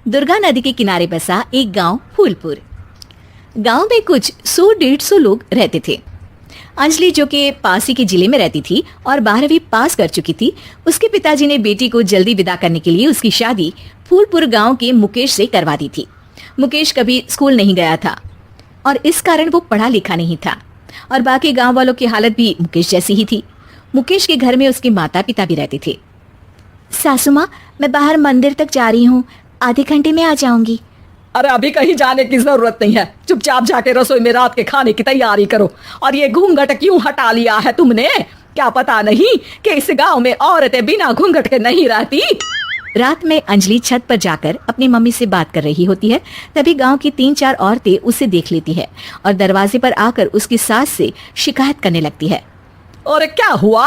दुर्गा नदी के किनारे बसा एक गांव फूलपुर। गांव में कुछ 100-150 लोग रहते थे। अंजलि, जो कि पास ही के जिले में रहती थी और 12वीं पास कर चुकी थी, उसके पिताजी ने बेटी को जल्दी विदा करने के लिए उसकी शादी फूलपुर गांव के मुकेश से करवा दी थी। मुकेश कभी स्कूल नहीं गया था और इस कारण वो पढ़ा लिखा नहीं था और बाकी गांव वालों की हालत भी मुकेश जैसी ही थी। मुकेश के घर में उसके माता पिता भी रहते थे। सासू माँ, मैं बाहर मंदिर तक जा रही हूँ, आधे घंटे में आ जाऊंगी। अरे अभी कहीं जाने की जरूरत नहीं है, चुपचाप जाके रसोई में रात के खाने की तैयारी करो। और ये घूंघट क्यों हटा लिया है तुमने? क्या पता नहीं कि इस गांव में औरतें बिना घूंघट के नहीं रहती। रात में अंजलि छत पर जाकर अपनी मम्मी से बात कर रही होती है। तभी गांव की 3-4 औरतें उसे देख लेती है और दरवाजे पर आकर उसकी सास से शिकायत करने लगती है। और क्या हुआ?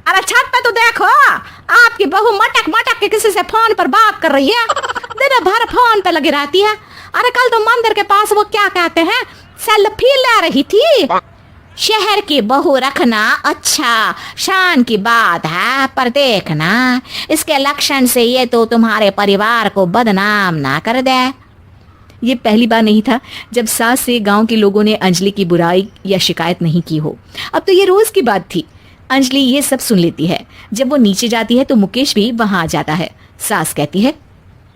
अरे छत पे तो देखो, आपकी बहू मटक मटक के किसी से फोन पर बात कर रही है, दिन भर फोन पे लगी रहती है। अरे कल तो मंदिर के पास वो क्या कहते हैं, सेल्फी ले रही थी। शहर की बहू रखना अच्छा शान की बात है, पर देखना इसके लक्षण से ये तो तुम्हारे परिवार को बदनाम ना कर दे। ये पहली बार नहीं था जब सास से गांव के लोगों ने अंजलि की बुराई या शिकायत नहीं की हो। अब तो ये रोज की बात थी। अंजलि ये सब सुन लेती है। जब वो नीचे जाती है तो मुकेश भी वहां आ जाता है। सास कहती है,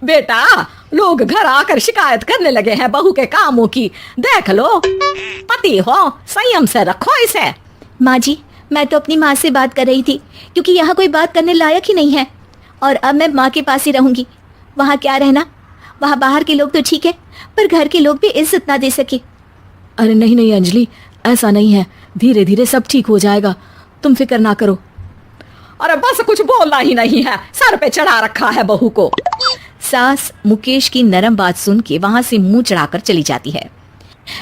बेटा, लोग घर आकर शिकायत करने लगे हैं बहू के कामों की, देख लो। पति हो, संयम से रखो इसे। माँ जी, मैं तो अपनी माँ से बात कर रही थी, क्योंकि यहाँ कोई बात करने लायक ही नहीं है और अब मैं माँ के पास ही रहूंगी। वहाँ क्या रहना, वहाँ बाहर के लोग तो ठीक है, पर घर के लोग भी इज्जत ना दे सके। अरे नहीं नहीं अंजलि, ऐसा नहीं है, धीरे धीरे सब ठीक हो जाएगा, तुम फिक्र ना करो। अरे बस कुछ बोलना ही नहीं है, सर पे चढ़ा रखा है बहू को। सास मुकेश की नरम बात सुन के वहां से मुंह चढ़ाकर चली जाती है।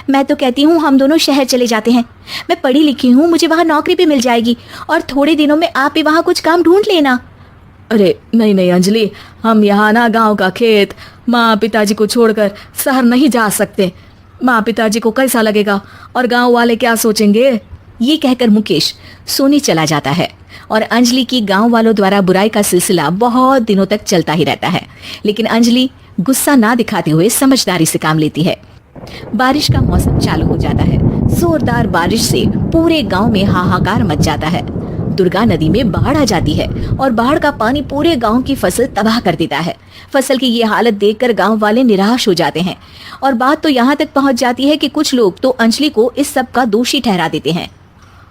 मैं तो कहती हूँ हम दोनों शहर चले जाते हैं। मैं पढ़ी लिखी हूँ, मुझे वहाँ नौकरी भी मिल जाएगी और थोड़े दिनों में आप भी वहाँ कुछ काम ढूंढ लेना। अरे नहीं नहीं अंजलि, हम यहाँ ना गांव का खेत, माँ पिताजी को छोड़कर शहर नहीं जा सकते। माँ पिताजी को कैसा लगेगा और गांव वाले क्या सोचेंगे? ये कहकर मुकेश सोने चला जाता है और अंजलि की गांव वालों द्वारा बुराई का सिलसिला बहुत दिनों तक चलता ही रहता है। लेकिन अंजलि गुस्सा ना दिखाते हुए समझदारी से काम लेती है। बारिश का मौसम चालू हो जाता है। जोरदार बारिश से पूरे गांव में हाहाकार मच जाता है। दुर्गा नदी में बाढ़ आ जाती है और बाढ़ का पानी पूरे गांव की फसल तबाह कर देता है। फसल की ये हालत देखकर गांव वाले निराश हो जाते हैं और बात तो यहाँ तक पहुँच जाती है कि कुछ लोग तो अंजलि को इस सब का दोषी ठहरा देते हैं।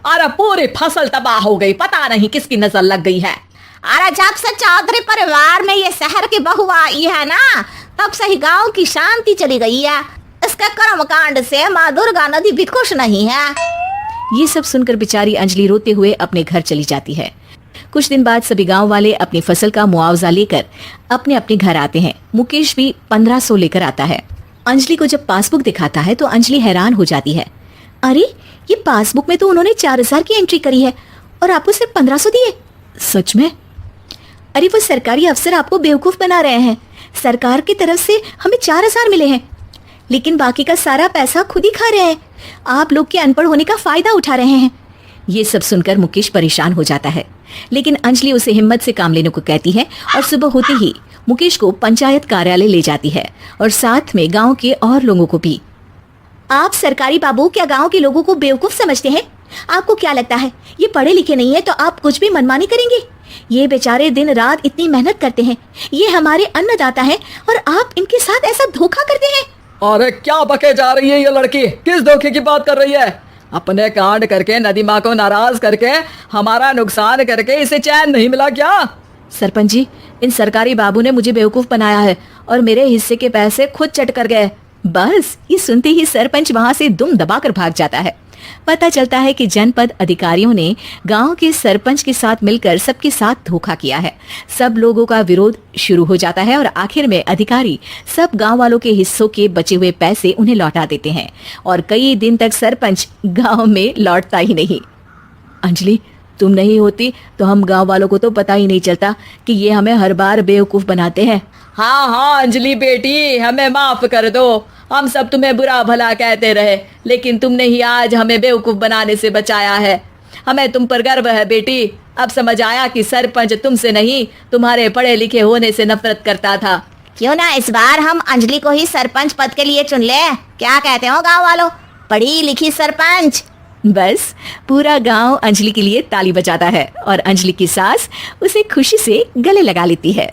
अरे पूरी फसल तबाह हो गई, पता नहीं किसकी नजर लग गई है। अरे जब से चौधरी परिवार में ये शहर की बहू आई है ना, तब से ही गांव की शांति चली गई है। इसके कर्म कांड से माँ दुर्गा नदी भी खुश नहीं है। ये सब सुनकर बेचारी अंजलि रोते हुए अपने घर चली जाती है। कुछ दिन बाद सभी गांव वाले अपनी फसल का मुआवजा लेकर अपने अपने घर आते हैं। मुकेश भी 1500 लेकर आता है। अंजलि को जब पासबुक दिखाता है तो अंजलि हैरान हो जाती है। अरे, ये पासबुक में तो उन्होंने 4000 की एंट्री करी है और आपको सिर्फ 1500 दिए। सच में? अरे वो सरकारी अफसर आपको बेवकूफ बना रहे हैं। सरकार की तरफ से हमें 4000 मिले हैं, लेकिन बाकी का सारा पैसा खुद ही खा रहे हैं। आप लोग के अनपढ़ होने का फायदा उठा रहे हैं। ये सब सुनकर मुकेश परेशान हो जाता है, लेकिन अंजलि उसे हिम्मत से काम लेने को कहती है और सुबह होते ही मुकेश को पंचायत कार्यालय ले जाती है और साथ में गाँव के और लोगों को भी। आप सरकारी बाबू क्या गांव के लोगों को बेवकूफ समझते हैं? आपको क्या लगता है ये पढ़े लिखे नहीं है तो आप कुछ भी मनमानी करेंगे? ये बेचारे दिन रात इतनी मेहनत करते हैं, ये हमारे अन्नदाता हैं और आप इनके साथ ऐसा धोखा करते हैं। अरे क्या बके जा रही है ये लड़की, किस धोखे की बात कर रही है? अपने कांड करके नदी माँ को नाराज करके हमारा नुकसान करके इसे चैन नहीं मिला क्या? सरपंच जी, इन सरकारी बाबू ने मुझे बेवकूफ बनाया है और मेरे हिस्से के पैसे खुद चट कर गए। बस ये सुनते ही सरपंच वहां से दुम दबाकर भाग जाता है। पता चलता है कि जनपद अधिकारियों ने गांव के सरपंच के साथ मिलकर सबके साथ धोखा किया है। सब लोगों का विरोध शुरू हो जाता है और आखिर में अधिकारी सब गांव वालों के हिस्सों के बचे हुए पैसे उन्हें लौटा देते हैं और कई दिन तक सरपंच गांव में लौटता ही नहीं। अंजलि, तुम नहीं होती तो हम गांव वालों को तो पता ही नहीं चलता कि ये हमें हर बार बेवकूफ बनाते हैं। हाँ हाँ अंजलि बेटी, हमें माफ कर दो। हम सब तुम्हें बुरा भला कहते रहे, लेकिन तुमने ही आज हमें बेवकूफ बनाने से बचाया है। हमें तुम पर गर्व है बेटी। अब समझ आया कि सरपंच तुमसे नहीं, तुम्हारे पढ़े लिखे होने से नफरत करता था। क्यों ना इस बार हम अंजलि को ही सरपंच पद के लिए चुन ले। क्या कहते हो गांव वालों? पढ़ी लिखी सरपंच। बस पूरा गांव अंजलि के लिए ताली बजाता है और अंजलि की सास उसे खुशी से गले लगा लेती है।